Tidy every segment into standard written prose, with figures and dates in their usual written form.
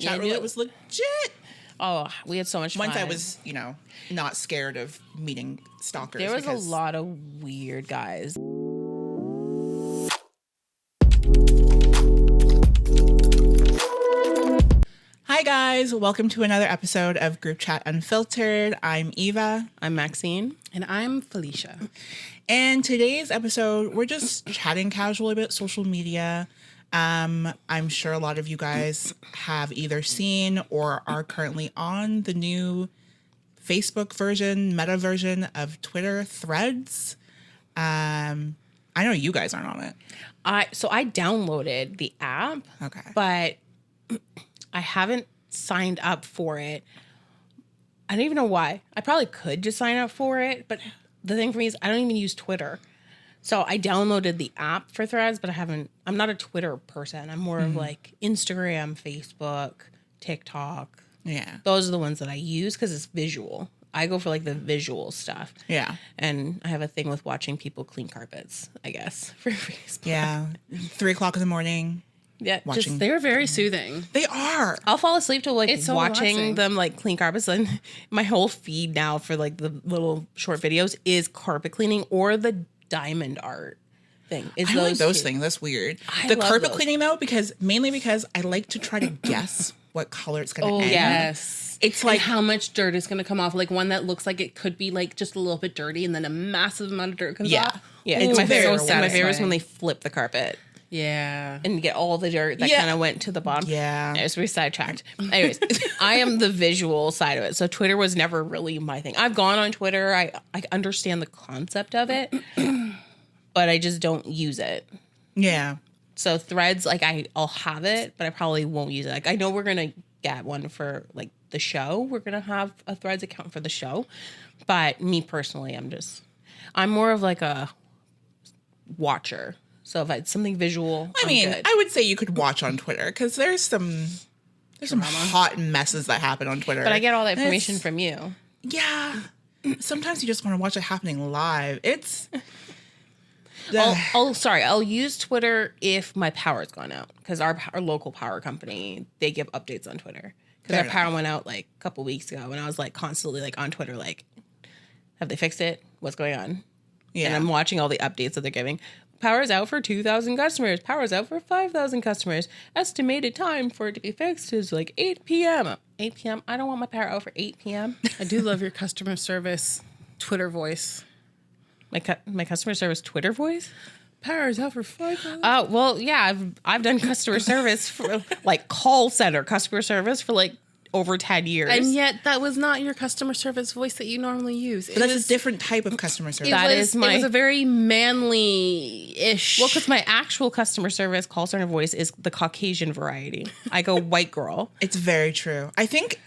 Chat Roulette was legit. Oh, we had so much fun. Once I was, not scared of meeting stalkers. There was a lot of weird guys. Hi guys, welcome to another episode of Group Chat Unfiltered. I'm Eva. I'm Maxine. And I'm Felicia. And today's episode, we're just chatting casually about social media. I'm sure a lot of you guys have either seen or are currently on the new Facebook version, meta version of Twitter, Threads. I know you guys aren't on it. So I downloaded the app. Okay. But I haven't signed up for it. I don't even know why. I probably could just sign up for it, but the thing for me is I don't even use Twitter. So I downloaded the app for Threads, but I'm not a Twitter person. I'm more of like Instagram, Facebook, TikTok. Yeah. Those are the ones that I use because it's visual. I go for like the visual stuff. Yeah. And I have a thing with watching people clean carpets, I guess, for Facebook. Yeah. 3:00 in the morning. Yeah, Watching. They're very soothing. They are. I'll fall asleep to like It's so watching relaxing. them like clean carpets. And my whole feed now for like the little short videos is carpet cleaning or the diamond art thing. It's I like those two. things. That's weird. I The love carpet those. cleaning though, mainly because I like to try to guess what color it's going to end. Yes. It's Like like how much dirt is going to come off. Like one that looks like it could be like just a little bit dirty and then a massive amount of dirt comes off. Yeah, It's my very favorite. satisfying. My favorite is when they flip the carpet Yeah. and get all the dirt that Yeah. kind of went to the bottom. Yeah. Anyways, we sidetracked. Anyways, I am the visual side of it. So Twitter was never really my thing. I've gone on Twitter. I understand the concept of it, but I just don't use it. Yeah. So Threads, like I'll have it, but I probably won't use it. Like I know we're gonna get one for like the show. We're gonna have a Threads account for the show, but me personally, I'm more of like a watcher. So if it's something visual, I I'm mean, good. I would say you could watch on Twitter because there's some hot messes that happen on Twitter. But I get all that And information it's- from you. Yeah. Sometimes you just want to watch it happening live. It's. I'll use Twitter if my power's gone out because our local power company, they give updates on Twitter because Fair our power went out like a couple weeks ago and I was like constantly like on Twitter like, have they fixed it? What's going on? Yeah. And I'm watching all the updates that they're giving. Power's out for 2,000 customers. Power's out for 5,000 customers. Estimated time for it to be fixed is like 8 p.m. 8 p.m. I don't want my power out for 8 p.m. I do love your customer service Twitter voice. My customer service Twitter voice. Power's out for 5 hours. Oh, well, yeah, I've done customer service for like call center customer service for like over 10 years. And yet that was not your customer service voice that you normally use. But that's a different type of customer service. It was a very manly-ish. Well, because my actual customer service call center voice is the Caucasian variety. I go white girl. It's very true. I think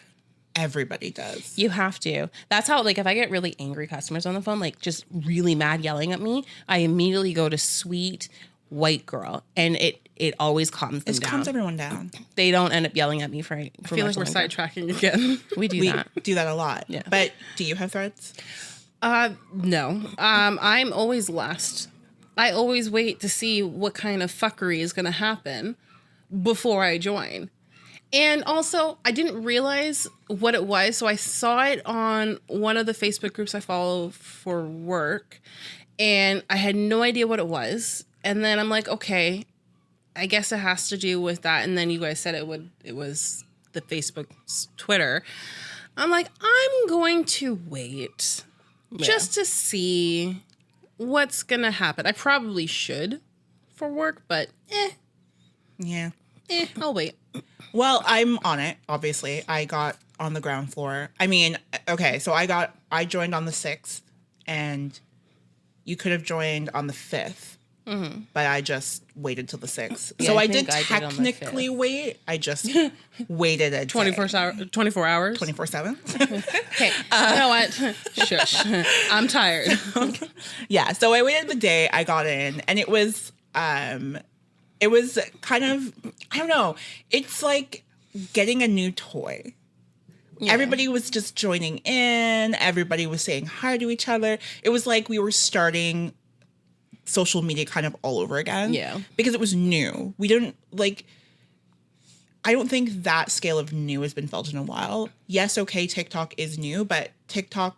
everybody does. You have to. That's how, like, if I get really angry customers on the phone, like just really mad yelling at me, I immediately go to sweet white girl. And it always calms them It down. calms everyone down. They don't end up yelling at me for I feel like we're much longer. sidetracking again. We do We that. do that a lot. Yeah. But do you have Threads? No. I'm always last. I always wait to see what kind of fuckery is going to happen before I join. And also, I didn't realize what it was. So I saw it on one of the Facebook groups I follow for work. And I had no idea what it was. And then I'm like, okay, I guess it has to do with that. And then you guys said it was the Facebook's Twitter. I'm like, I'm going to wait just to see what's going to happen. I probably should for work, but Yeah. I'll wait. Well, I'm on it, obviously. I got on the ground floor. I mean, okay, so I joined on the 6th, and you could have joined on the 5th. Mm-hmm. But I just waited till the 6th. Yeah, so I I did think I did on the technically wait. I just waited a 24 hours. 24/7. Okay. You know what? Shush. I'm tired. Yeah, so I waited the day I got in, and it was kind of, I don't know, it's like getting a new toy. Yeah. Everybody was just joining in. Everybody was saying hi to each other. It was like we were starting social media kind of all over again. Yeah. Because it was new. We didn't, like, I don't think that scale of new has been felt in a while. Yes, okay, TikTok is new, but TikTok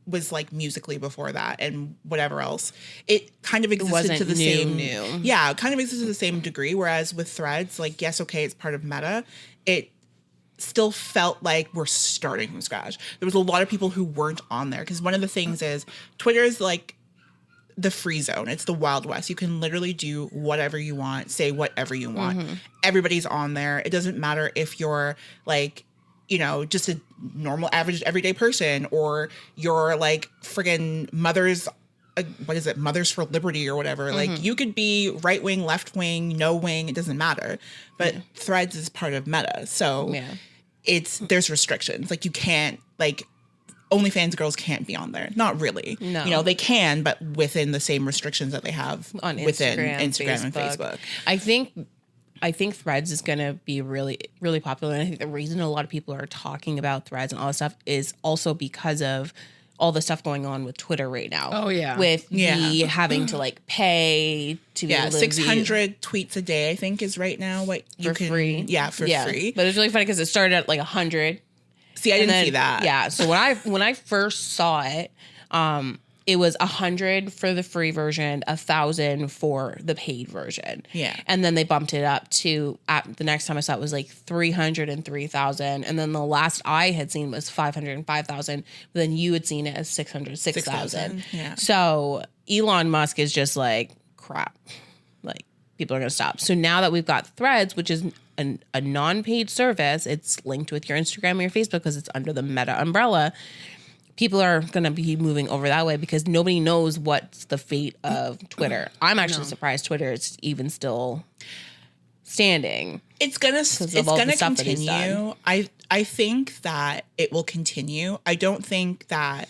was like Musically before that and whatever else. It kind of existed to the same new. Yeah, it kind of existed to the same degree. Whereas with Threads, like, yes, okay, it's part of Meta. It still felt like we're starting from scratch. There was a lot of people who weren't on there because one of the things is Twitter is like the free zone. It's the Wild West. You can literally do whatever you want, say whatever you want. Everybody's on there. It doesn't matter if you're like, you know, just a normal, average, everyday person, or you're like friggin' Mothers for Liberty or whatever. Like, you could be right wing, left wing, no wing. It doesn't matter. But Threads is part of Meta, so there's restrictions. Like, you can't, like, OnlyFans girls can't be on there. Not really. No. You know, they can, but within the same restrictions that they have on within Instagram and Facebook. I think Threads is going to be really, really popular. And I think the reason a lot of people are talking about Threads and all this stuff is also because of all the stuff going on with Twitter right now. Oh, yeah. With the having to like pay to be able to 600 tweets a day, I think, is right now what you can free. Yeah, for free. But it's really funny because it started at like 100. See, I didn't see that. Yeah. So when I first saw it, it was 100 for the free version, 1,000 for the paid version. Yeah. And then they bumped it up to, the next time I saw it was like 300 and 3,000. And then the last I had seen was 500 and 5,000. But then you had seen it as 600, 6,000. Yeah. So Elon Musk is just like, crap. Like, people are going to stop. So now that we've got Threads, which is a non-paid service, it's linked with your Instagram or your Facebook because it's under the Meta umbrella. People are going to be moving over that way because nobody knows what's the fate of Twitter. I'm actually surprised Twitter is even still standing. It's gonna continue. I think that it will continue. I don't think that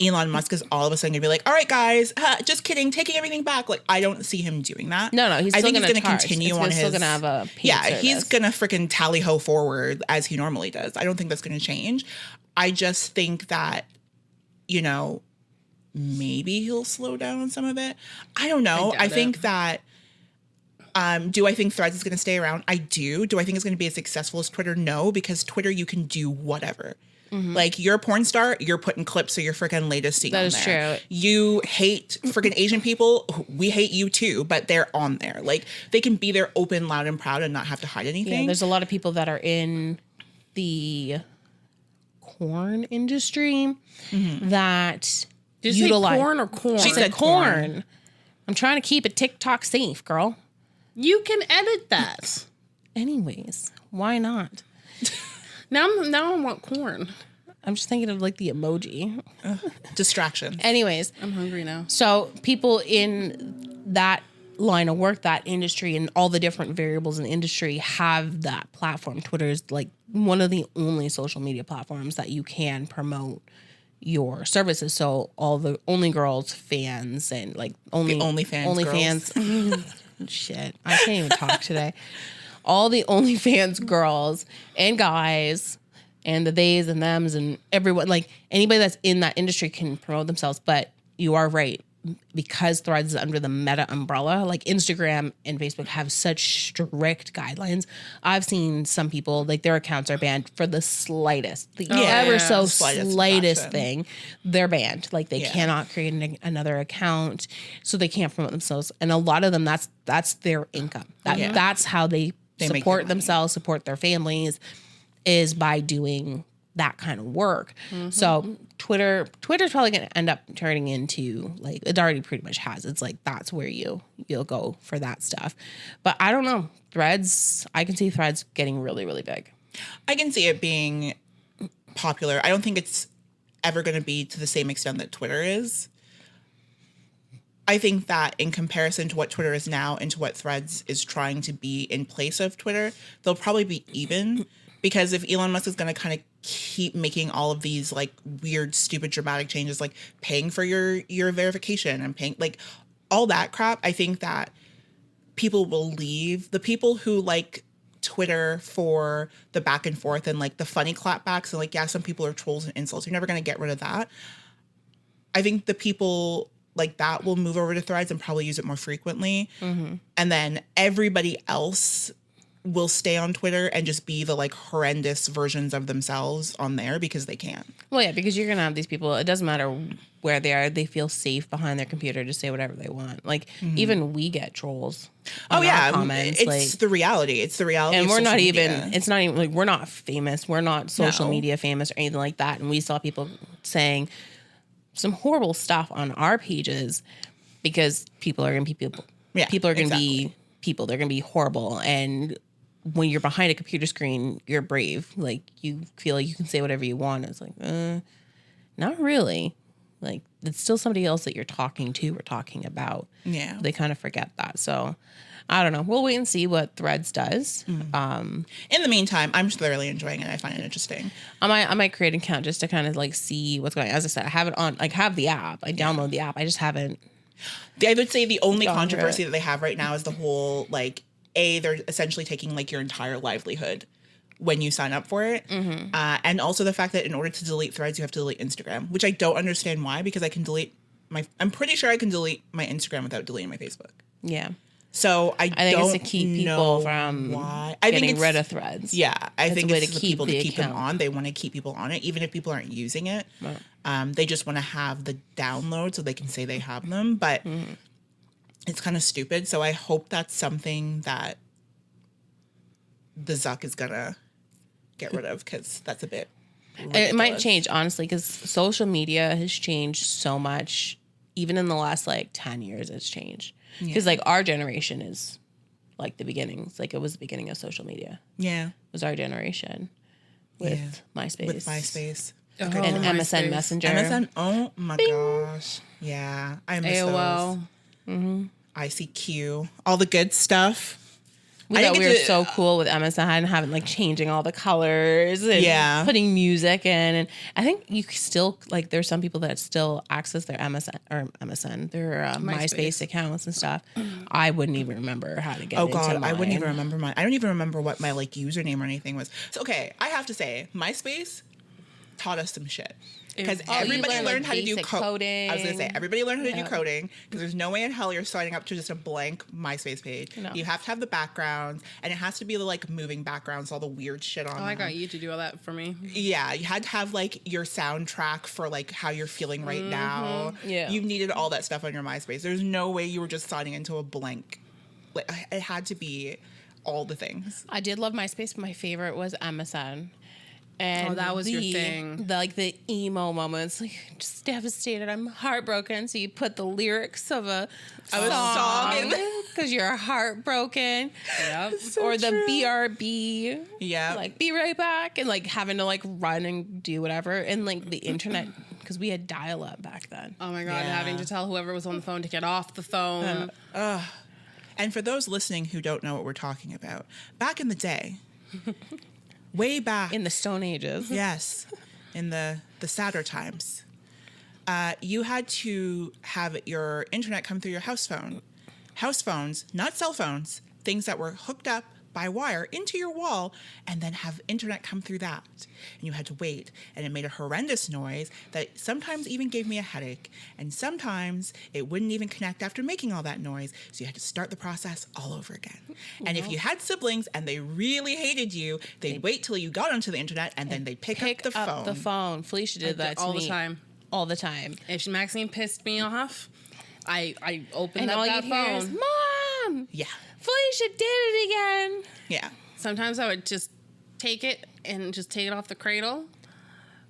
Elon Musk is all of a sudden gonna be like, all right, guys, just kidding, taking everything back. Like, I don't see him doing that. No, he's still going to continue on his. Still going to have a paid service. He's gonna freaking tally ho forward as he normally does. I don't think that's gonna change. I just think that, you know, maybe he'll slow down on some of it. I don't know. I think that. Do I think Threads is going to stay around? I do. Do I think it's going to be as successful as Twitter? No, because Twitter, you can do whatever. Like, you're a porn star, you're putting clips of your freaking latest scene on there. That is true. You hate freaking Asian people, we hate you too, but they're on there. Like, they can be there open, loud, and proud and not have to hide anything. Yeah, there's a lot of people that are in the corn industry that Did you say porn or corn? She said corn. I'm trying to keep it TikTok safe, girl. You can edit that. Anyways, why not? Now I want corn. I'm just thinking of like the emoji. Distraction. Anyways. I'm hungry now. So people in that line of work, that industry, and all the different variables in the industry have that platform. Twitter is like one of the only social media platforms that you can promote your services. So all the Only Girls fans and like OnlyFans shit, I can't even talk today. All the OnlyFans girls and guys and the theys and thems and everyone, like anybody that's in that industry can promote themselves. But you are right. Because Threads is under the Meta umbrella, like Instagram and Facebook have such strict guidelines. I've seen some people, like their accounts are banned for the slightest, slightest thing. They're banned. Like they cannot create another account, so they can't promote themselves. And a lot of them, that's their income. That's how they support themselves, support their families, is by doing that kind of work. So Twitter's probably going to end up turning into, like, it already pretty much has. It's like, that's where you'll go for that stuff. But I don't know. Threads, I can see Threads getting really, really big. I can see it being popular. I don't think it's ever going to be to the same extent that Twitter is. I think that in comparison to what Twitter is now and to what Threads is trying to be in place of Twitter, they'll probably be even. Because if Elon Musk is going to kind of keep making all of these like weird, stupid, dramatic changes, like paying for your verification and paying like all that crap, I think that people will leave. The people who like Twitter for the back and forth and like the funny clapbacks and like, yeah, some people are trolls and insults. You're never going to get rid of that. I think the people like that will move over to Threads and probably use it more frequently. And then everybody else will stay on Twitter and just be the like horrendous versions of themselves on there because they can. Well, yeah, because you're going to have these people, it doesn't matter where they are, they feel safe behind their computer to say whatever they want. Like, even we get trolls. Oh, yeah. Comments, it's like, the reality. It's the reality. and of we're social not media. even, it's not even, like, we're not famous. We're not social No. media famous or anything like that. And we saw people saying some horrible stuff on our pages because people are going to be people. Yeah, People are going to exactly. be people. They're going to be horrible. And when you're behind a computer screen, you're brave. Like, you feel like you can say whatever you want. It's like, not really. Like, it's still somebody else that you're talking to or talking about. Yeah. They kind of forget that. So, I don't know. We'll wait and see what Threads does. In the meantime, I'm thoroughly enjoying it. I find it interesting. I might create an account just to kind of like see what's going on. As I said, I have it on, like, have the app. I download the app. I just haven't. I would say the only Gone through controversy it. that they have right now is the whole, like, they're essentially taking, like, your entire livelihood when you sign up for it. And also the fact that in order to delete Threads, you have to delete Instagram, which I don't understand why, because I can delete I'm pretty sure I can delete my Instagram without deleting my Facebook. Yeah. So I think don't it's to keep people know from why. I think getting it's, rid of Threads. Yeah, I It's think a way it's to the keep people to the keep them account. on. They want to keep people on it, even if people aren't using it. They just want to have the download so they can say they have them. But it's kind of stupid. So I hope that's something that the Zuck is gonna get rid of, because that's a bit ridiculous. It might change, honestly, because social media has changed so much. Even in the last, like, 10 years, it's changed. Because, like, our generation is, like, the beginnings. Like, it was the beginning of social media. Yeah. It was our generation with MySpace. With MySpace. And MySpace. MSN Messenger. MSN, oh my gosh. Yeah, I miss AOL. those. ICQ, all the good stuff. We I thought didn't we were get to- so cool with MSN and having, like, changing all the colors and Yeah. putting music in. And I think you still, like, there's some people that still access their MSN, their MySpace accounts and stuff. I wouldn't even remember how to get Oh into god, I wouldn't mine. even remember mine. I don't even remember what my like username or anything was. So okay, I have to say, MySpace taught us some shit. Because Oh, you everybody learned, like, learned how to do basic coding. I was gonna say coding. everybody learned how to do coding, because there's no way in hell you're signing up to just a blank MySpace page. No. You have to have the backgrounds, and it has to be the like moving backgrounds, all the weird shit on. Oh, I them. got you to do all that for me. Yeah, you had to have like your soundtrack for like how you're feeling right now. Yeah. You needed all that stuff on your MySpace. There's no way you were just signing into a blank. Like it had to be all the things. I did love MySpace, but my favorite was MSN. And Oh, that was your thing. The emo moments, like, just devastated. I'm heartbroken. So you put the lyrics of a song in song because you're heartbroken. Yep. Or the BRB. Yeah. Like, be right back. And, like, having to, like, run and do whatever. And, like, the internet, because we had dial-up back then. Oh my god, Yeah. having to tell whoever was on the phone to get off the phone. And for those listening who don't know what we're talking about, back in the day, way back In the Stone Ages. yes, in the sadder times, you had to have your internet come through your house phone. House phones, not cell phones, things that were hooked up by wire into your wall, and then have internet come through that. And you had to wait, and it made a horrendous noise that sometimes even gave me a headache, and sometimes it wouldn't even connect after making all that noise, so you had to start the process all over again. And if you had siblings and they really hated you, they'd wait till you got onto the internet, and then they'd pick up the phone. Felicia did that to all me the time. All the time. If Maxine pissed me off, I opened And up all that you'd hear is, phone. Mom! Yeah, Felicia did it again. yeah. Sometimes I would just take it and just take it off the cradle.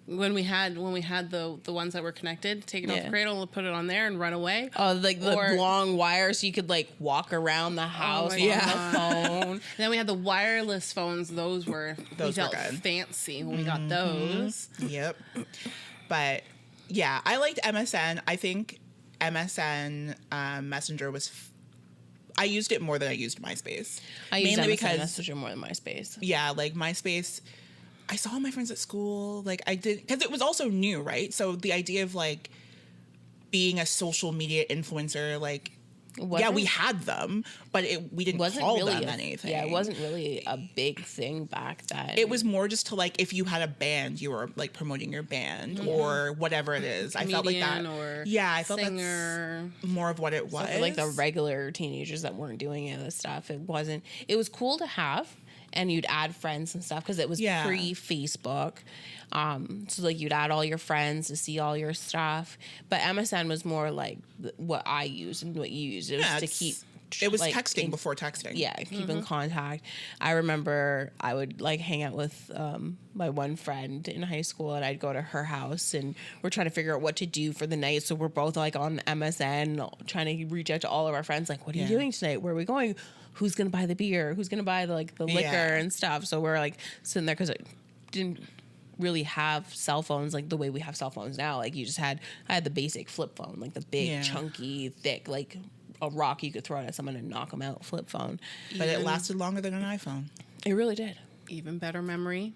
When we had the ones that were connected, take it off Yeah. the cradle and put it on there and run away. Oh, like the Or- long wire so you could like walk around the house my on God. the phone. And then we had the wireless phones. Those we were felt good. fancy when we got those. Yep. But yeah, I liked MSN. I think MSN Messenger was. I used it more than I used MySpace. I used mainly MSN because Messenger more than MySpace. yeah, like MySpace. I saw my friends at school. Like I did because it was also new, right? So the idea of like being a social media influencer, like Yeah, we had them, but we didn't call them anything. Yeah, it wasn't really a big thing back then. It was more just to like, if you had a band, you were like promoting your band or whatever it is. I felt like that. Or I felt singer. that's more of what it was. So for like the regular teenagers that weren't doing any of this stuff, it was cool to have. And you'd add friends and stuff because it was pre-Facebook. So like you'd add all your friends to see all your stuff. But MSN was more like what I used and what you used. It was to keep. It was like, texting before texting. Yeah, keep in contact. I remember I would like hang out with my one friend in high school, and I'd go to her house, and we're trying to figure out what to do for the night. So we're both like on MSN, trying to reach out to all of our friends, like, "What are you doing tonight? Where are we going? Who's gonna buy the beer? Who's gonna buy the liquor and stuff?" So we're like sitting there because it didn't really have cell phones like the way we have cell phones now. Like I had the basic flip phone, like the big chunky thick like a rock you could throw at someone and knock them out flip phone. But it lasted longer than an iPhone. It really did. Even better memory,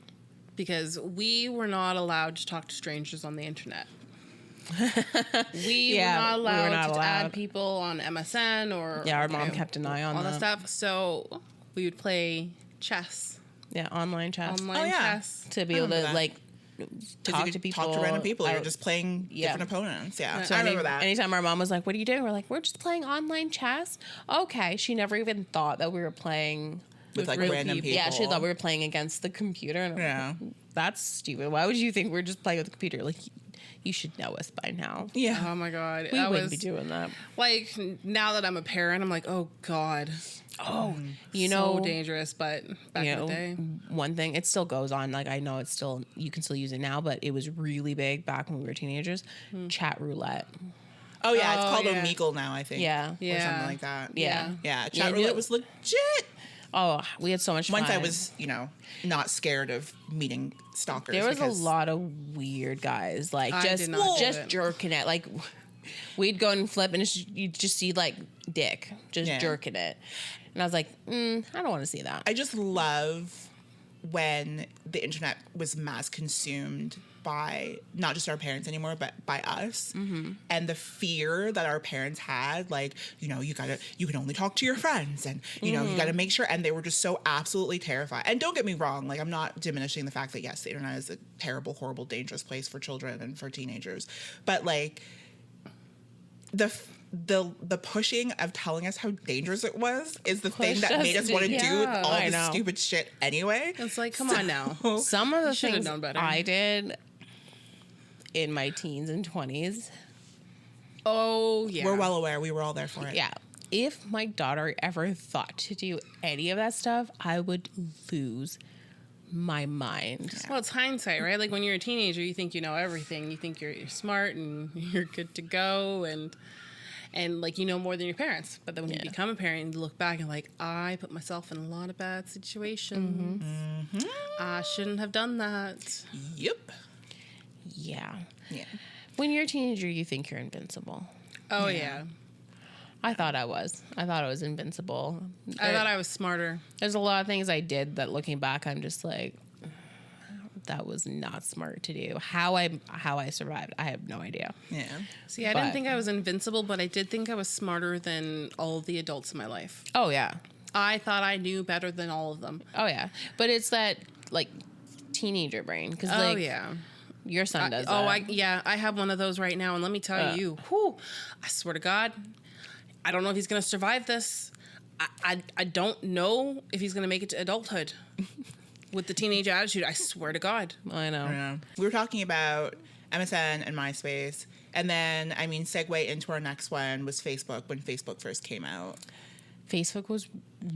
because we were not allowed to talk to strangers on the internet. We were not allowed to add people on MSN or our mom kept an eye on the stuff. So we would play chess. Yeah, online chess. Chess to be able to like talk to people. Talk to random people. You're just playing different opponents. Yeah. So I remember that. Anytime our mom was like, "What are you doing?" We're like, "We're just playing online chess." Okay. She never even thought that we were playing with like random people. Yeah, she thought we were playing against the computer. And that's stupid. Why would you think we're just playing with the computer? Like, you should know us by now. Yeah. Oh my God. We wouldn't be doing that. Like, now that I'm a parent, I'm like, oh God. Oh, so dangerous, but back in the day. One thing, it still goes on. Like, I know it's still, you can still use it now, but it was really big back when we were teenagers. Chat roulette. Oh yeah, it's called Omegle now, I think. Yeah. Or something like that. Yeah. Yeah. Chat roulette was legit. Oh, we had so much fun. Once I was, not scared of meeting stalkers. There was a lot of weird guys, like just jerking it. Like, we'd go and flip, and you'd just see like dick just jerking it. And I was like, I don't want to see that. I just love when the internet was mass consumed by not just our parents anymore, but by us. And the fear that our parents had, like, you can only talk to your friends, and you got to make sure. And they were just so absolutely terrified. And don't get me wrong, like, I'm not diminishing the fact that yes, the internet is a terrible, horrible, dangerous place for children and for teenagers, but like the pushing of telling us how dangerous it was is the thing that made us want to do all this stupid shit anyway. It's like, come on now. Some of the things I did in my teens and 20s. Oh, yeah. We're well aware. We were all there for it. Yeah. If my daughter ever thought to do any of that stuff, I would lose my mind. Yeah. Well, it's hindsight, right? Like, when you're a teenager, you think you know everything. You think you're smart and you're good to go, and like, you know more than your parents. But then when you become a parent, you look back and like, I put myself in a lot of bad situations. I shouldn't have done that. Yep. Yeah. When you're a teenager, you think you're invincible. Oh yeah. I thought I was invincible. I thought I was smarter. There's a lot of things I did that, looking back, I'm just like, that was not smart to do. How I survived, I have no idea. Yeah. See, I didn't think I was invincible, but I did think I was smarter than all of the adults in my life. Oh yeah. I thought I knew better than all of them. Oh yeah. But it's that like teenager brain, because like, your son does that. I have one of those right now, and let me tell you, I swear to God, I don't know if he's going to survive this. I don't know if he's going to make it to adulthood with the teenage attitude. I swear to God. I know. We were talking about MSN and MySpace, and then, segue into our next one was Facebook, when Facebook first came out. Facebook was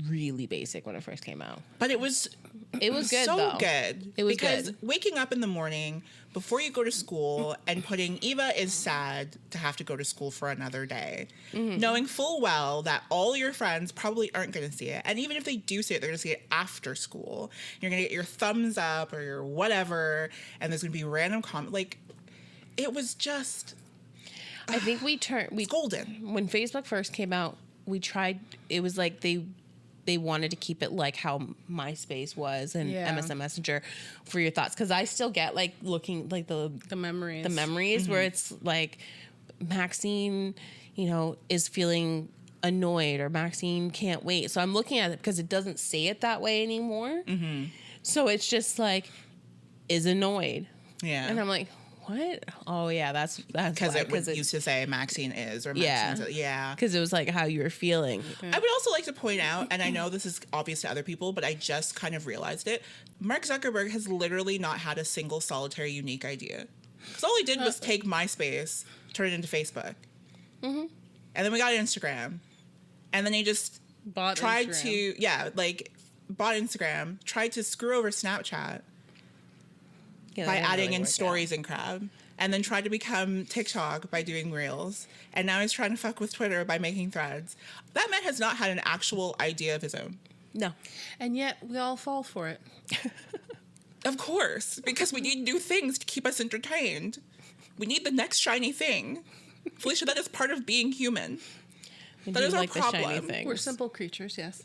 really basic when it first came out. But it was good, so though. Good. It was because good. Waking up in the morning before you go to school and putting Eva is sad to have to go to school for another day, knowing full well that all your friends probably aren't going to see it. And even if they do see it, they're going to see it after school. You're going to get your thumbs up or your whatever, and there's going to be random comment. Like, it was just... I think it's golden. When Facebook first came out, we tried, it was like they wanted to keep it like how MySpace was and MSN Messenger for your thoughts. Because I still get like looking like the memories where it's like Maxine, is feeling annoyed or Maxine can't wait. So I'm looking at it because it doesn't say it that way anymore. So it's just like, is annoyed. Yeah. And I'm like, what? Oh yeah, that's because it used to say Maxine is or Maxine is. Yeah. Because it was like how you were feeling. I would also like to point out, and I know this is obvious to other people, but I just kind of realized it. Mark Zuckerberg has literally not had a single solitary unique idea. Because all he did was take MySpace, turn it into Facebook. And then we got Instagram. And then he just bought Instagram, tried to screw over Snapchat by adding in stories and crap. And then tried to become TikTok by doing Reels. And now he's trying to fuck with Twitter by making threads. That man has not had an actual idea of his own. No. And yet we all fall for it. Of course, because we need new things to keep us entertained. We need the next shiny thing. Felicia, that is part of being human. That is our problem. We're simple creatures, yes.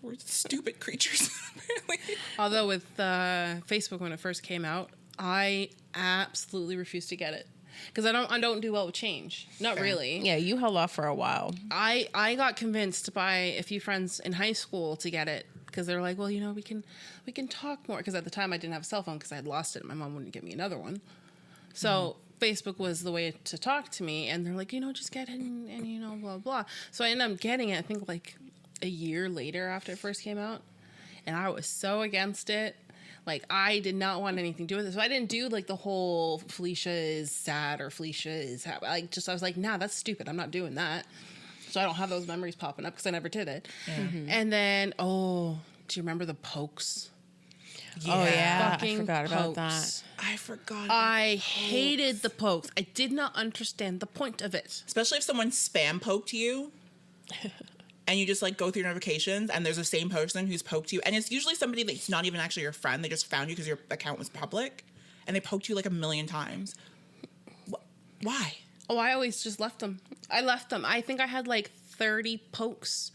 We're stupid creatures, apparently. Although with Facebook, when it first came out, I absolutely refused to get it. Because I don't do well with change. Not really. Yeah, you held off for a while. I got convinced by a few friends in high school to get it. Because they're like, well, we can talk more. Because at the time I didn't have a cell phone because I had lost it. My mom wouldn't give me another one. So Facebook was the way to talk to me. And they're like, just get it and blah, blah. So I ended up getting it, I think, like a year later after it first came out. And I was so against it. Like, I did not want anything to do with it. So I didn't do, like, the whole Felicia is sad or Felicia is happy. I was like, nah, that's stupid. I'm not doing that. So I don't have those memories popping up because I never did it. And then, do you remember the pokes? Yeah. Oh, yeah. Fucking I forgot pokes. about that. I forgot. I hated the pokes. I did not understand the point of it. Especially if someone spam poked you and you just like go through your notifications and there's the same person who's poked you. And it's usually somebody that's not even actually your friend. They just found you because your account was public and they poked you like 1,000,000 times. Why? Oh, I always just left them. I left them. I think I had like 30 pokes.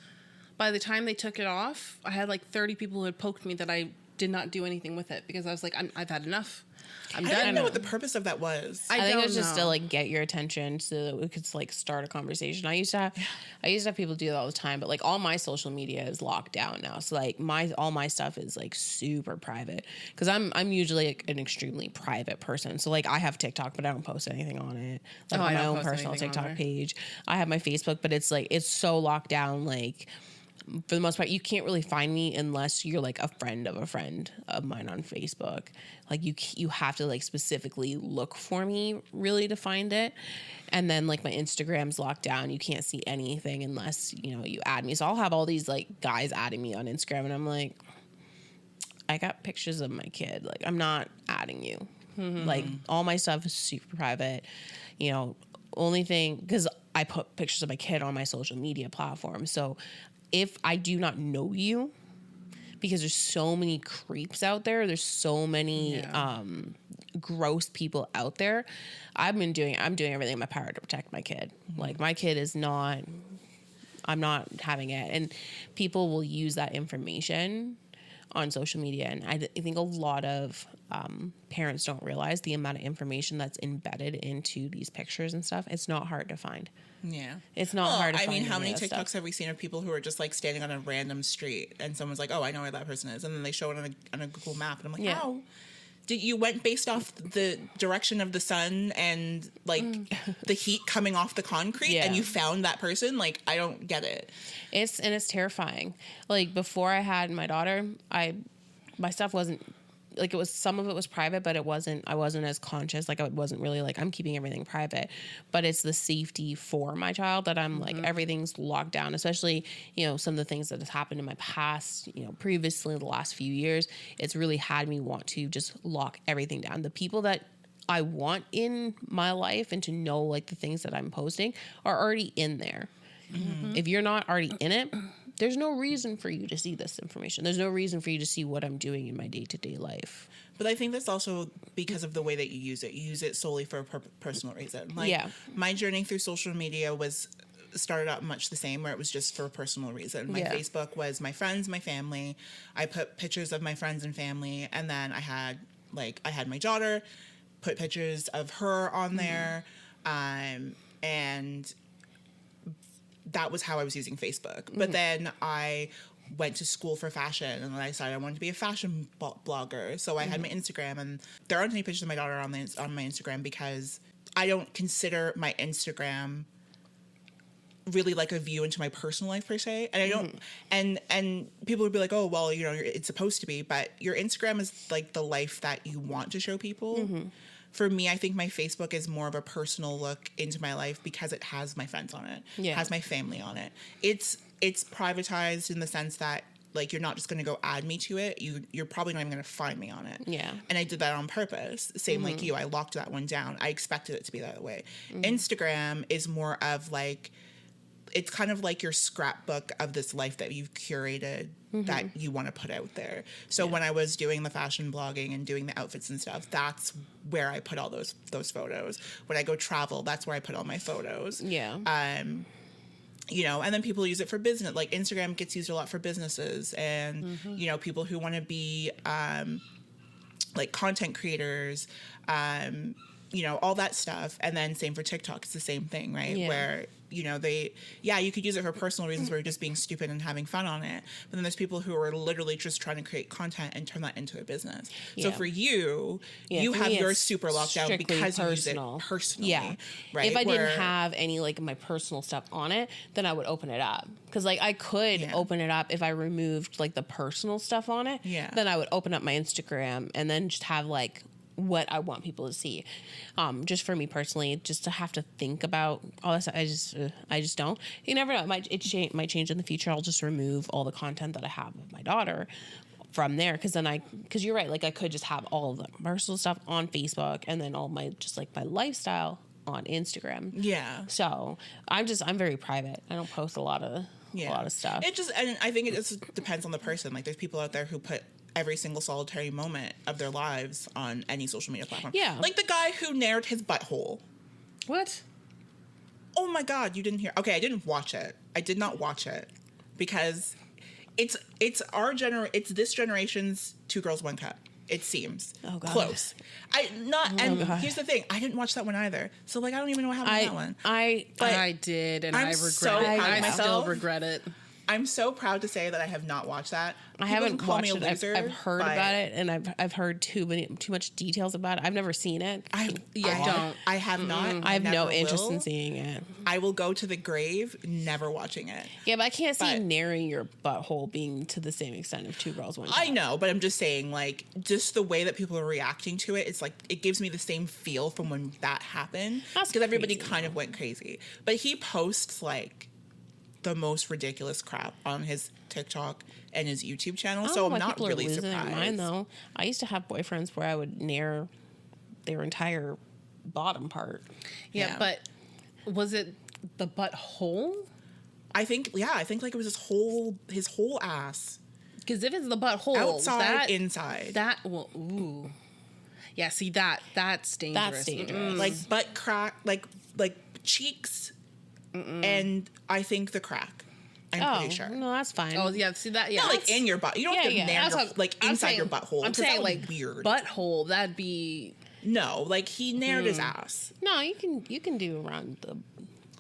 By the time they took it off, I had like 30 people who had poked me that I did not do anything with it because I was like, I've had enough. I'm done. I didn't know what the purpose of that was. I think it was just to like get your attention so that we could like start a conversation. I used to have people do that all the time, but like all my social media is locked down now. So like all my stuff is like super private because I'm usually like an extremely private person. So like I have TikTok, but I don't post anything on it. Like on my own personal TikTok page. I have my Facebook, but it's like it's so locked down. Like for the most part, you can't really find me unless you're like a friend of mine on Facebook. Like you have to like specifically look for me really to find it. And then like my Instagram's locked down. You can't see anything unless, you add me. So I'll have all these like guys adding me on Instagram and I'm like, I got pictures of my kid. Like I'm not adding you. Like all my stuff is super private. Only thing, because I put pictures of my kid on my social media platform. So if I do not know you, because there's so many creeps out there, there's so many gross people out there. I'm doing everything in my power to protect my kid. Like my kid is not. I'm not having it, and people will use that information on social media, and I think a lot of parents don't realize the amount of information that's embedded into these pictures and stuff. It's not hard to find. Yeah. It's not hard to find. I mean, how many TikToks have we seen of people who are just like standing on a random street and someone's like, oh, I know where that person is. And then they show it on a Google map. And I'm like, how? Did you went based off the direction of the sun and like the heat coming off the concrete and you found that person? Like, I don't get it. It's terrifying. Like before I had my daughter, my stuff wasn't like some of it was private, but I wasn't as conscious. Like I wasn't really like I'm keeping everything private, but it's the safety for my child that I'm like everything's locked down, especially, some of the things that has happened in my past, previously in the last few years, it's really had me want to just lock everything down. The people that I want in my life and to know like the things that I'm posting are already in there. If you're not already in it, there's no reason for you to see this information. There's no reason for you to see what I'm doing in my day-to-day life. But I think that's also because of the way that you use it. You use it solely for a personal reason. Like, my journey through social media started out much the same, where it was just for a personal reason. My Facebook was my friends, my family. I put pictures of my friends and family, and then I had my daughter, put pictures of her on there, and that was how I was using Facebook. But then I went to school for fashion, and then I decided I wanted to be a fashion blogger. So I had my Instagram, and there aren't any pictures of my daughter on my Instagram because I don't consider my Instagram really like a view into my personal life per se. And I don't, and people would be like, oh, well, you know, it's supposed to be, but your Instagram is like the life that you want to show people. For me, I think my Facebook is more of a personal look into my life because it has my friends on it, has my family on it. It's privatized in the sense that like you're not just going to go add me to it. You're probably not even going to find me on it. Yeah. And I did that on purpose. Same like you. I locked that one down. I expected it to be that way. Instagram is more of like, it's kind of like your scrapbook of this life that you've curated that you want to put out there. So when I was doing the fashion blogging and doing the outfits and stuff, that's where I put all those photos. When I go travel, that's where I put all my photos. Yeah. You know, and then people use it for business. Like Instagram gets used a lot for businesses and, you know, people who want to be like content creators, you know, all that stuff. And then same for TikTok. It's the same thing, right? Yeah. Where, you know, you could use it for personal reasons where you're just being stupid and having fun on it. But then there's people who are literally just trying to create content and turn that into a business. So for you, you for have me, yours it's super locked down strictly because you use it personal. personally. Yeah. Right. If I didn't have any like my personal stuff on it, then I would open it up. Because like I could open it up if I removed like the personal stuff on it. Yeah. Then I would open up my Instagram and then just have like what I want people to see. Just for me personally, just to have to think about all this, I just don't. You never know. It might change in the future. I'll just remove all the content that I have of my daughter from there. Because you're right. Like I could just have all of the personal stuff on Facebook and then all my, just like my lifestyle on Instagram. Yeah. So I'm very private. I don't post a lot of stuff. It just, and I think it just depends on the person. Like there's people out there who put every single solitary moment of their lives on any social media platform. Yeah. Like the guy who nared his butthole. What? Oh my God, you didn't hear. Okay, I didn't watch it. I did not watch it because it's this generation's Two Girls, One Cup. It seems close. Here's the thing. I didn't watch that one either. So like I don't even know what happened in that one. I did, and I regret it. I still regret it. I'm so proud to say that I have not watched that. I haven't watched it. I've heard about it, and I've heard too much details about it. I've never seen it. I have not. I have no interest in seeing it. I will go to the grave never watching it. Yeah, but I can't see narrowing your butthole being to the same extent of Two Girls, One Cup. I know, but I'm just saying, like, just the way that people are reacting to it, it's like it gives me the same feel from when that happened because everybody kind of went crazy. But he posts like the most ridiculous crap on his TikTok and his YouTube channel, so I'm not really surprised. Mine though, I used to have boyfriends where I would nair their entire bottom part. Yeah, but was it the butthole? I think like it was his whole ass. Because if it's the butthole, outside, inside, that will ooh. Yeah, see that's dangerous. That's dangerous. Like butt crack, like cheeks. And I think the crack. I'm pretty sure. No, that's fine. Oh yeah, see that? Yeah, not like in your butt. You don't have to nair your, like inside your butthole. I'm saying that would like be weird. Butthole. That'd be no. Like he nared his ass. No, you can do around the.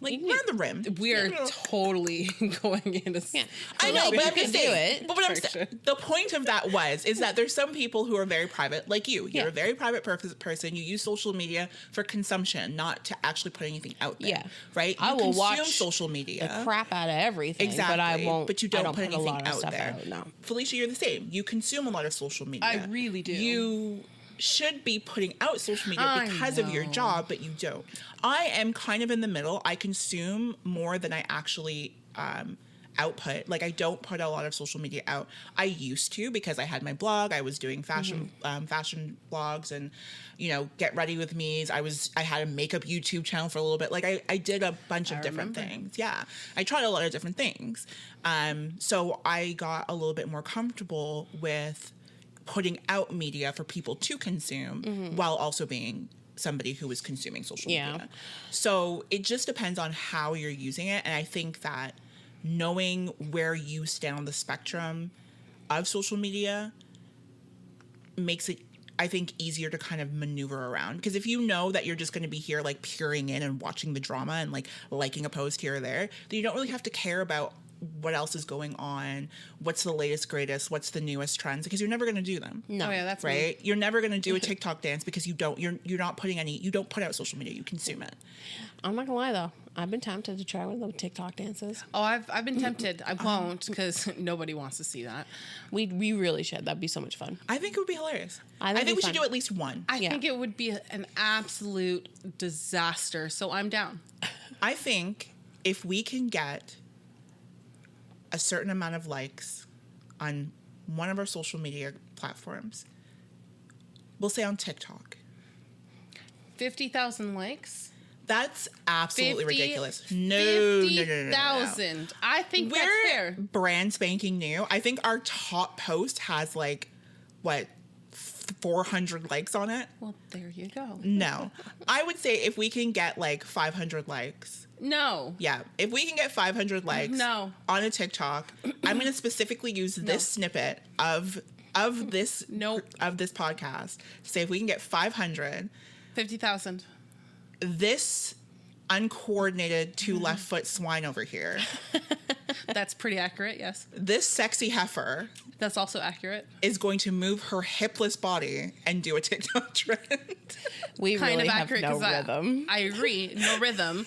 Like around the rim. We are totally going into. Yeah. I know, but I'm just saying. Do it. But what I'm saying, the point of that is that there's some people who are very private, like you. You're a very private person. You use social media for consumption, not to actually put anything out there. Yeah. Right. I will watch social media, the crap out of everything. Exactly. But I won't. But you don't put anything a lot of out stuff there. Out, no. Felicia, you're the same. You consume a lot of social media. I really do. You should be putting out social media because of your job, but you don't. I am kind of in the middle. I consume more than I actually output. Like I don't put a lot of social media out. I used to because I had my blog. I was doing fashion fashion blogs and get ready with me's. I had a makeup YouTube channel for a little bit. Like I did a bunch of different things. Yeah, I tried a lot of different things. So I got a little bit more comfortable with putting out media for people to consume while also being somebody who is consuming social media. So it just depends on how you're using it. And I think that knowing where you stand on the spectrum of social media makes it I think, easier to kind of maneuver around. Because if you know that you're just going to be here, like, peering in and watching the drama and, like, liking a post here or there, then you don't really have to care about what else is going on, what's the latest, greatest, what's the newest trends, because you're never going to do them. No, yeah, that's right. You're never going to do a TikTok dance because you're not putting any, you don't put out social media, you consume it. I'm not gonna lie though, I've been tempted to try one of those TikTok dances. Oh, I've been tempted. I won't because nobody wants to see that. We really should. That'd be so much fun. I think it would be hilarious. I think I it'd think be we should fun. do at least one. I think it would be an absolute disaster. So I'm down. I think if we can get a certain amount of likes on one of our social media platforms, we'll say on TikTok, 50,000 likes. that's absolutely 50 ridiculous. No. 50,000. I think that's We're fair. brand spanking new. I think our top post has like, what, 400 likes on it? Well, there you go. No. I would say if we can get like 500 likes. No. Yeah. If we can get 500 likes No. on a TikTok, I'm going to specifically use this snippet of this of this podcast to say if we can get 500, 50,000. this uncoordinated two left foot swine over here, That's pretty accurate, yes. this sexy heifer That's also accurate. is going to move her hipless body and do a TikTok trend. We Kind really of have accurate no because rhythm. I agree, no rhythm,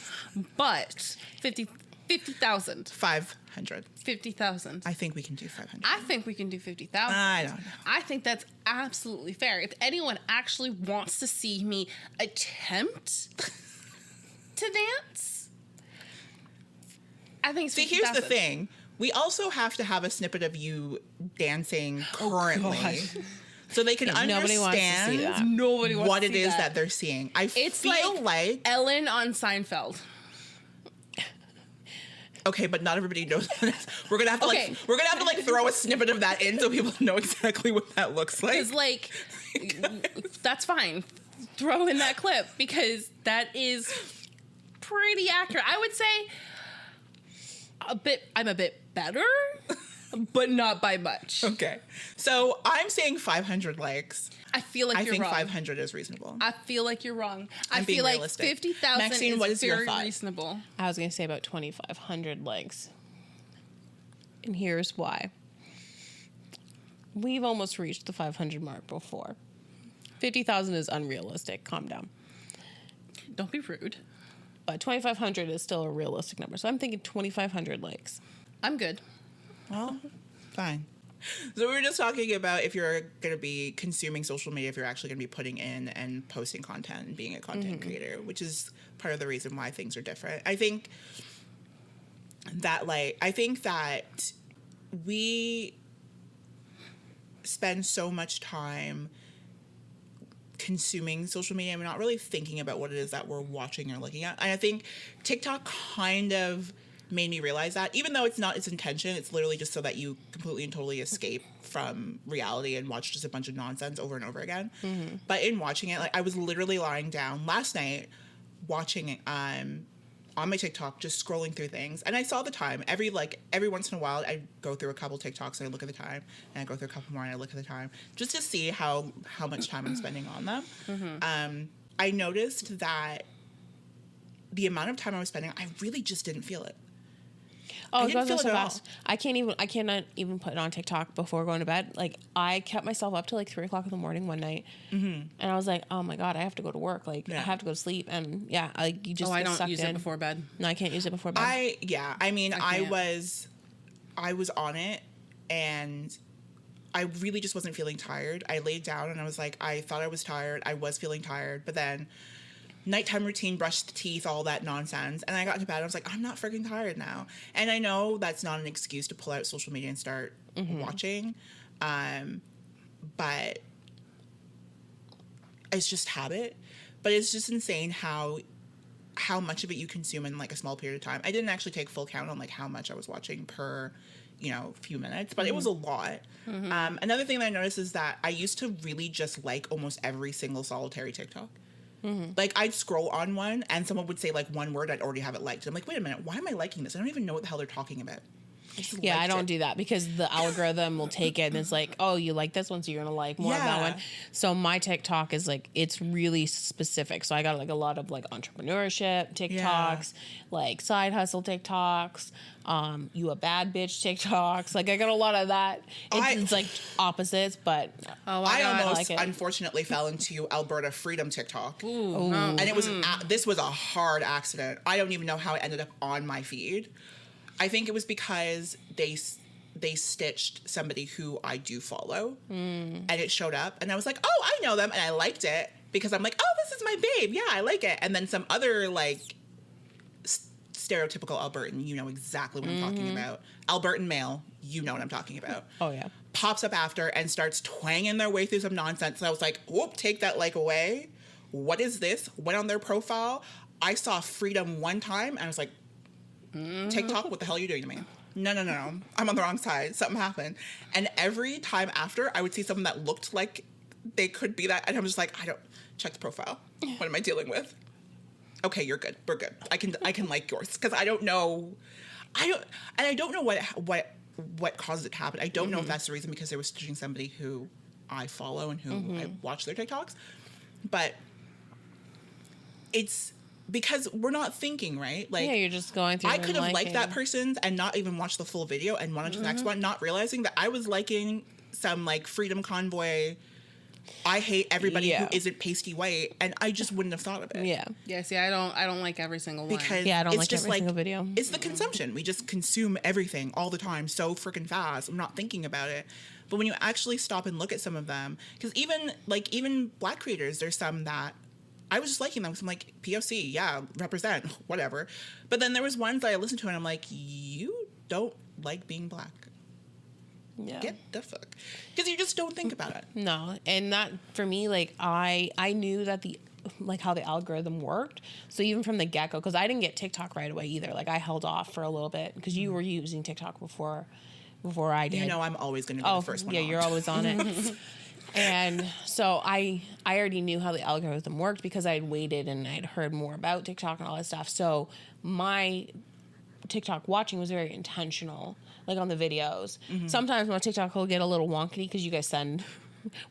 but 50,000. 500. 50,000. I think we can do 500. I think we can do 50,000. I don't know. I think that's absolutely fair. If anyone actually wants to see me attempt to dance, I think it's See, here's the 50,000. thing. We also have to have a snippet of you dancing currently. So they can Nobody wants to see understand that. Nobody wants what to it see is that. that they're seeing. I It's feel like Ellen on Seinfeld. okay, but not everybody knows what it is. We're gonna have to Okay. like throw a snippet of that in so people know exactly what that looks like. Because, like, that's fine. Throw in that clip because that is pretty accurate. I would say I'm a bit better, but not by much. Okay, so I'm saying 500 likes. I feel like I you're think wrong. 500 is reasonable. I feel like you're wrong. I I'm being feel like realistic. 50,000 Maxine, is what is your very thought? reasonable. I was going to say about 2,500 likes. And here's why. We've almost reached the 500 mark before. 50,000 is unrealistic. Calm down. Don't be rude. But 2,500 is still a realistic number. So I'm thinking 2,500 likes. I'm good. Well, fine. So we were just talking about if you're going to be consuming social media, if you're actually going to be putting in and posting content and being a content creator, which is part of the reason why things are different. I think that we spend so much time consuming social media and we're not really thinking about what it is that we're watching or looking at. And I think TikTok kind of made me realize that, even though it's not its intention, it's literally just so that you completely and totally escape from reality and watch just a bunch of nonsense over and over again. But in watching it, like, I was literally lying down last night watching it on my TikTok, just scrolling through things, and I saw the time. Every once in a while, I go through a couple TikToks and I look at the time, and I go through a couple more and I look at the time, just to see how much time I'm spending on them. I noticed that the amount of time I was spending, I really just didn't feel it. Oh, I it didn't goes feel so it at fast. I cannot even put it on TikTok before going to bed. Like, I kept myself up till like 3 o'clock in the morning one night, and I was like, "Oh my god, I have to go to work. Like, I have to go to sleep." And yeah, like you just I get don't sucked use in. it before bed. No, I can't use it before bed. I can't. was on it, and I really just wasn't feeling tired. I laid down and I was like, I thought I was tired. I was feeling tired, but then nighttime routine, brush the teeth, all that nonsense. And I got to bed and I was like, I'm not freaking tired now. And I know that's not an excuse to pull out social media and start watching. But it's just habit. But it's just insane how much of it you consume in like a small period of time. I didn't actually take full count on like how much I was watching per, few minutes, but it was a lot. Another thing that I noticed is that I used to really just like almost every single solitary TikTok. Like, I'd scroll on one and someone would say like one word, I'd already have it liked. I'm like, wait a minute, why am I liking this? I don't even know what the hell they're talking about. Yeah, I don't do that because the algorithm will take it and it's like, oh, you like this one, so you're gonna like more of that one. So my TikTok is like, it's really specific. So I got like a lot of like entrepreneurship TikToks, like side hustle TikToks, you a bad bitch TikToks. Like I got a lot of that. It's like opposites, but I almost unfortunately fell into Alberta Freedom TikTok. Ooh. And it was this was a hard accident. I don't even know how it ended up on my feed. I think it was because they stitched somebody who I do follow, and it showed up, and I was like, oh, I know them, and I liked it because I'm like, oh, this is my babe, yeah, I like it. And then some other like stereotypical Albertan, you know exactly what I'm talking about. Albertan male, you know what I'm talking about. Oh yeah, pops up after and starts twanging their way through some nonsense, and I was like, whoop, take that like away. What is this? Went on their profile. I saw freedom one time, and I was like, TikTok, what the hell are you doing to me? No. I'm on the wrong side. Something happened. And every time after, I would see someone that looked like they could be that. And I'm just like, I don't check the profile. What am I dealing with? Okay, you're good. We're good. I can like yours. Because I don't know. I don't know what caused it to happen. I don't know if that's the reason because they were stitching somebody who I follow and who I watch their TikToks. But it's because we're not thinking, right? Like, yeah, you're just going through. I could have liked that person's and not even watched the full video and went on to the next one, not realizing that I was liking some like Freedom Convoy. I hate everybody who isn't pasty white, and I just wouldn't have thought of it. Yeah. See, I don't like every single one because I don't it's like just every single video. It's the consumption. We just consume everything all the time so freaking fast. I'm not thinking about it. But when you actually stop and look at some of them, because even Black creators, there's some that I was just liking them because I'm like, POC, yeah, represent, whatever. But then there was ones that I listened to and I'm like, you don't like being Black. Yeah. Get the fuck. Because you just don't think about it. No. And that, for me, like, I knew that how the algorithm worked. So even from the get-go, because I didn't get TikTok right away either. Like, I held off for a little bit because you were using TikTok before I did. You know I'm always going to be the first one on. You're always on it. And so I already knew how the algorithm worked because I had waited and I'd heard more about TikTok and all that stuff. So my TikTok watching was very intentional, like on the videos. Sometimes my TikTok will get a little wonky because you guys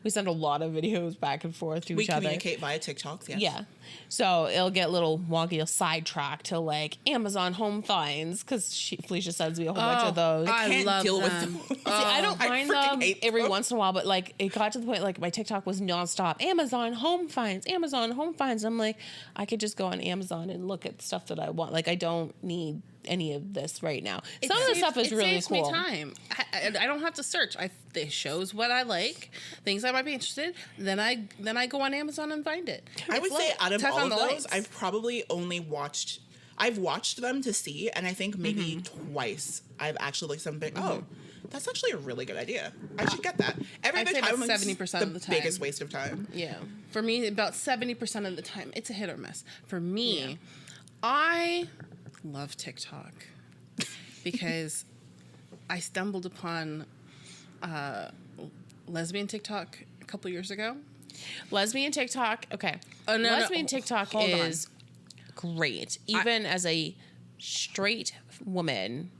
we send a lot of videos back and forth to each other. We communicate via TikToks, yes. Yeah. So it'll get a little wonky, it'll sidetrack to like Amazon home finds because Felicia sends me a whole bunch of those. I can't deal with them. See, I don't mind them every them. once in a while, but like it got to the point like my TikTok was nonstop. Amazon home finds. I'm like, I could just go on Amazon and look at stuff that I want. Like I don't need any of this right now. Some of the stuff is really cool. It saves me time. I don't have to search. It shows what I like, things I might be interested. Then I go on Amazon and find it. I would say out of all of those, I've probably only watched them to see, and I think maybe twice I've actually like something. Oh, that's actually a really good idea. I should get that. Every other time, 70% of the time, biggest waste of time. Yeah, for me, about 70% of the time, it's a hit or miss. For me, I love TikTok because I stumbled upon lesbian TikTok a couple years ago. Lesbian TikTok, okay. Lesbian TikTok is great. Even as a straight woman,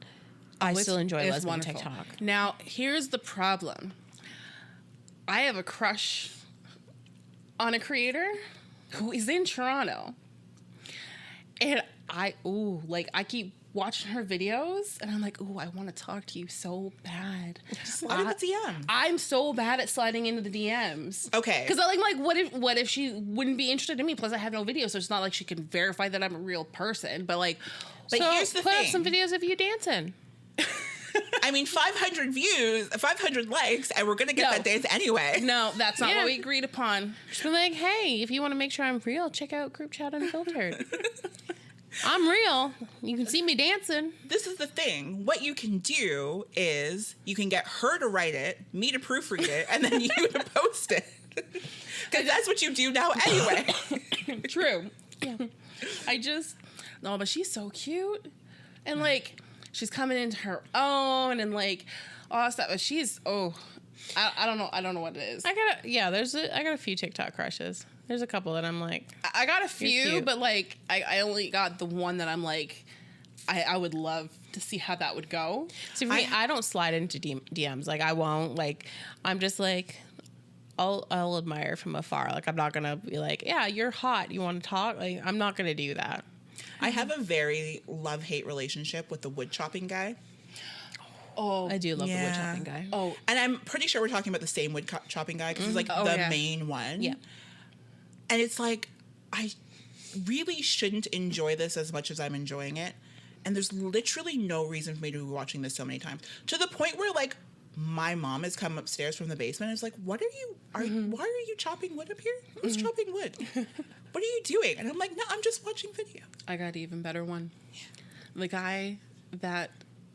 I still enjoy lesbian TikTok. Now, here's the problem. I have a crush on a creator who is in Toronto. And I keep watching her videos and I'm like, ooh, I want to talk to you so bad. Slide in the DM. I'm so bad at sliding into the DMs. Okay. Because I'm like, what if she wouldn't be interested in me? Plus I have no video, so it's not like she can verify that I'm a real person. But here's the thing. Put up some videos of you dancing. I mean, 500 views, 500 likes, and we're going to get that dance anyway. No, that's not what we agreed upon. Just be like, hey, if you want to make sure I'm real, check out Group Chat Unfiltered. I'm real. You can see me dancing. This is the thing. What you can do is you can get her to write it, me to proofread it, and then you to post it. Because that's what you do now anyway. True. Yeah. But she's so cute. And like, she's coming into her own and like all that stuff. But she's, I don't know. I don't know what it is. I got a few TikTok crushes. There's a couple that I'm like, I got a few, but like I only got the one that I'm like, I would love to see how that would go. So for me, I don't slide into DMs. Like, I won't. Like, I'm just like, I'll admire from afar. Like, I'm not gonna be like, yeah, you're hot. You want to talk? Like, I'm not gonna do that. I have a very love-hate relationship with the wood chopping guy. Oh, I do love the wood Yeah. chopping guy. oh, And I'm pretty sure we're talking about the same wood chopping guy because he's like Oh, the yeah. main one. Yeah. And it's like, I really shouldn't enjoy this as much as I'm enjoying it. And there's literally no reason for me to be watching this so many times. To the point where, like, my mom has come upstairs from the basement and is like, what are you, why are you chopping wood up here? Who's chopping wood? What are you doing? And I'm like, no, I'm just watching video. I got an even better one. The guy that,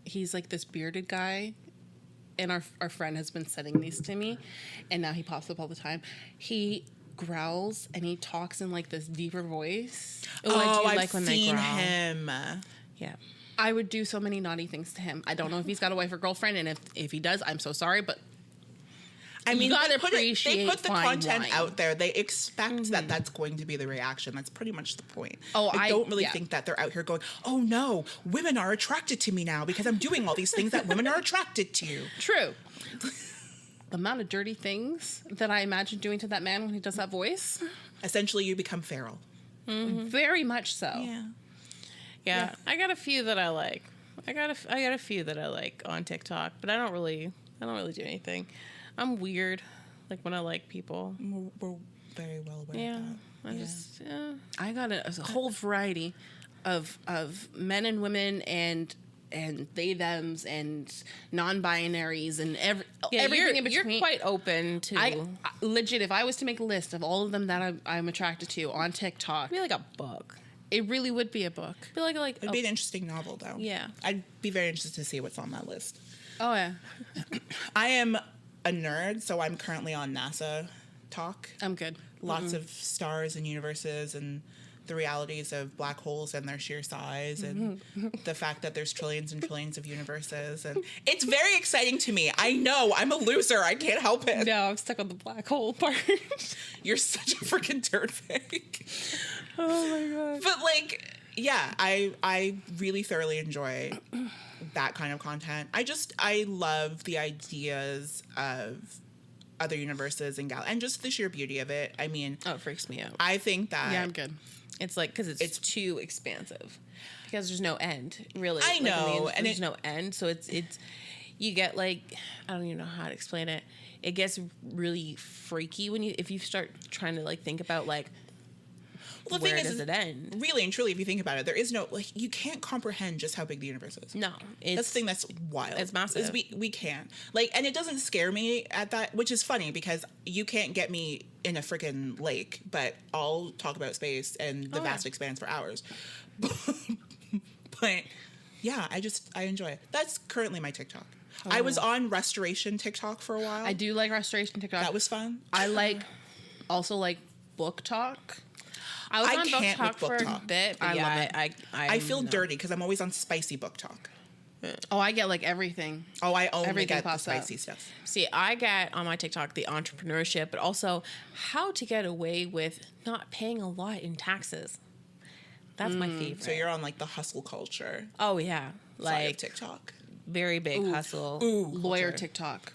he's like this bearded guy, and our friend has been sending these to me, and now he pops up all the time. He growls and he talks in like this deeper voice. I've seen him. Yeah. I would do so many naughty things to him. I don't know if he's got a wife or girlfriend, and if he does, I'm so sorry, but I mean, gotta they put appreciate the fine content wine. out there. They expect that that's going to be the reaction. That's pretty much the point. Oh, I don't really yeah. think that they're out here going, oh no, women are attracted to me now because I'm doing all these things that women are attracted to. true. The amount of dirty things that I imagine doing to that man when he does that voice, Essentially, you become feral. very much so. Yeah. I got a few that I like. I got a few that I like on TikTok, but I don't really do anything. I'm weird. Like, when I like people. We're very well aware Yeah. of that. I just, yeah. I got a whole variety of men and women and they thems and non-binaries and everything in between. You're quite open to. I legit, if I was to make a list of all of them that I'm attracted to on TikTok, be like a book. it really would be a book. Be like It'd be an interesting novel, though. Yeah. I'd be very interested to see what's on that list. Oh yeah, I am a nerd, so I'm currently on NASA Talk. I'm good. Lots of stars and universes and the realities of black holes and their sheer size and the fact that there's trillions and trillions of universes. And it's very exciting to me. I know I'm a loser. I can't help it. No, I'm stuck on the black hole part. You're such a freaking dirtbag. Oh my god. But like, yeah, I really thoroughly enjoy that kind of content. I love the ideas of other universes and and just the sheer beauty of it. I mean, Oh, it freaks me out. I think that Yeah, I'm good. It's like, because it's too expansive. Because there's no end, really. I Like, in the know, end, and there's no end. So it's you get like, I don't even know how to explain it. It gets really freaky if you start trying to like think about like, well, the where thing does is, it end? really and truly, if you think about it, there is no, like, you can't comprehend just how big the universe is. No, That's the thing that's wild. it's massive. Is we can't. Like, and it doesn't scare me at that, which is funny because you can't get me in a freaking lake, but I'll talk about space and the vast expanse for hours. But yeah, I enjoy it. That's currently my TikTok. I was on restoration TikTok for a while. I do like restoration TikTok. That was fun. I also like book talk. I was I on can't book with talk book for talk. a bit, but I yeah, love it. I feel dirty because I'm always on spicy book talk. Oh, I get like everything. Oh, I only Everything get the pops up. spicy stuff. See, I get on my TikTok the entrepreneurship, but also how to get away with not paying a lot in taxes. That's my favorite. So you're on like the hustle culture Oh yeah, side of like TikTok. very big hustle. Lawyer culture. TikTok.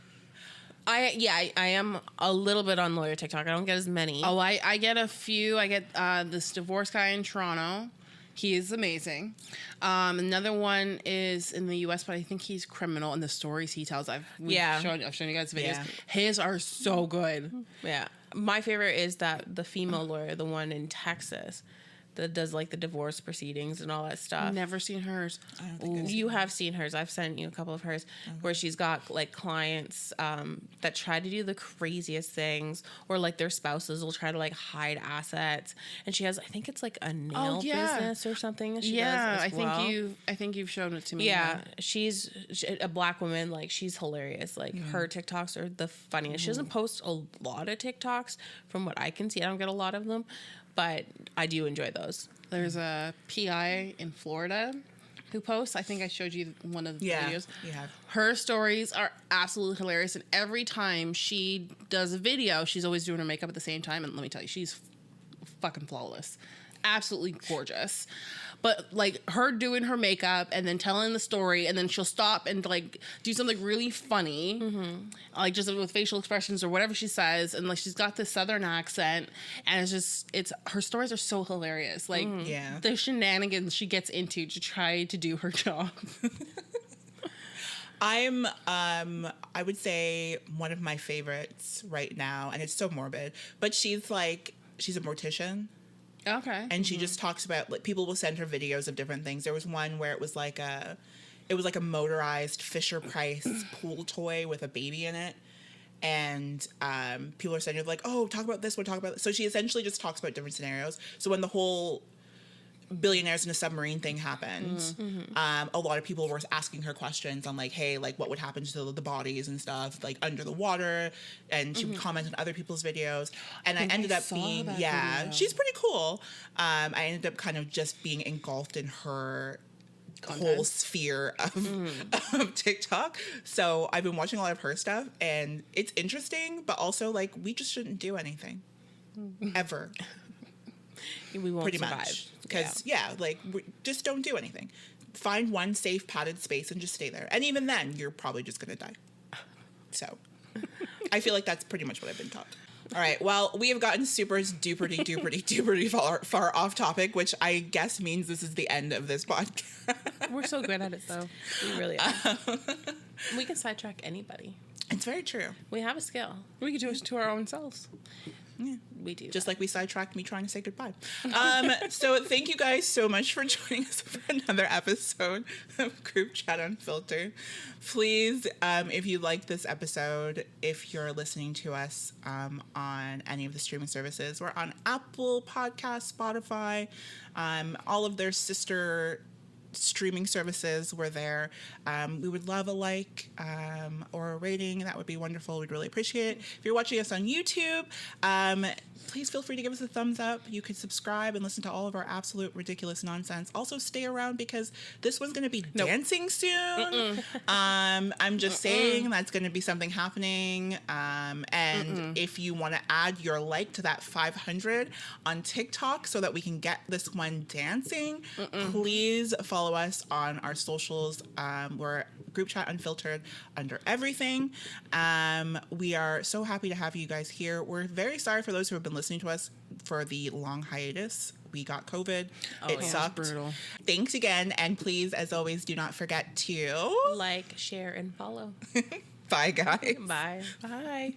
I am a little bit on lawyer TikTok. I don't get as many. Oh, I get a few. I get this divorce guy in Toronto. He is amazing. Another one is in the U.S., but I think he's criminal. And the stories he tells, I've shown you guys videos. Yeah. His are so good. Yeah, my favorite is the female lawyer, the one in Texas, that does like the divorce proceedings and all that stuff. Never seen hers. I don't think I've seen You have seen hers. I've sent you a couple of hers where she's got like clients that try to do the craziest things, or like their spouses will try to like hide assets. And she has, I think it's like a nail business or something. That she does as well. I think you've shown it to me. Yeah, she's a black woman. Like, she's hilarious. Like, her TikToks are the funniest. She doesn't post a lot of TikToks from what I can see. I don't get a lot of them, but I do enjoy those. There's a PI in Florida who posts. I think I showed you one of the videos. you have. Her stories are absolutely hilarious, and every time she does a video, she's always doing her makeup at the same time. And let me tell you, she's fucking flawless. absolutely gorgeous. But like her doing her makeup and then telling the story, and then she'll stop and like do something really funny, like just with facial expressions or whatever she says, and like she's got this southern accent, and it's her stories are so hilarious. Like the shenanigans she gets into to try to do her job. I would say one of my favorites right now, and it's so morbid, but she's a mortician. Okay. And she just talks about, like, people will send her videos of different things. There was one where it was like a motorized Fisher Price pool toy with a baby in it. And people are sending her like, oh, talk about this one, talk about this. So she essentially just talks about different scenarios. So when the whole billionaires in a submarine thing happened, a lot of people were asking her questions on like, hey, like what would happen to the bodies and stuff like under the water, and she would comment on other people's videos, and I ended up being video. She's pretty cool. I ended up kind of just being engulfed in her whole sphere of TikTok. So I've been watching a lot of her stuff, and it's interesting, but also like we just shouldn't do anything ever. We won't pretty survive. much. Because, like, just don't do anything. Find one safe, padded space and just stay there. And even then, you're probably just going to die. So, I feel like that's pretty much what I've been taught. All right, well, we have gotten super duperty far off topic, which I guess means this is the end of this podcast. We're so good at it, though. We really are. We can sidetrack anybody. It's very true. We have a skill. We could do it to our own selves. Yeah, we do. Just like we sidetracked me trying to say goodbye. So thank you guys so much for joining us for another episode of Group Chat Unfiltered. Please, if you like this episode, if you're listening to us on any of the streaming services, we're on Apple Podcasts, Spotify, all of their sister streaming services. We're there. We would love a like or a rating. That would be wonderful. We'd really appreciate it. If you're watching us on YouTube, please feel free to give us a thumbs up. You can subscribe and listen to all of our absolute ridiculous nonsense. Also stay around because this one's going to be dancing soon. I'm just saying that's going to be something happening. And if you want to add your like to that 500 on TikTok so that we can get this one dancing, please follow us on our socials. We're Group Chat Unfiltered under everything. We are so happy to have you guys here. We're very sorry for those who have been listening to us for the long hiatus. We got COVID. It sucked. Brutal. Thanks again. And please, as always, do not forget to like, share, and follow. Bye, guys. Bye. Bye.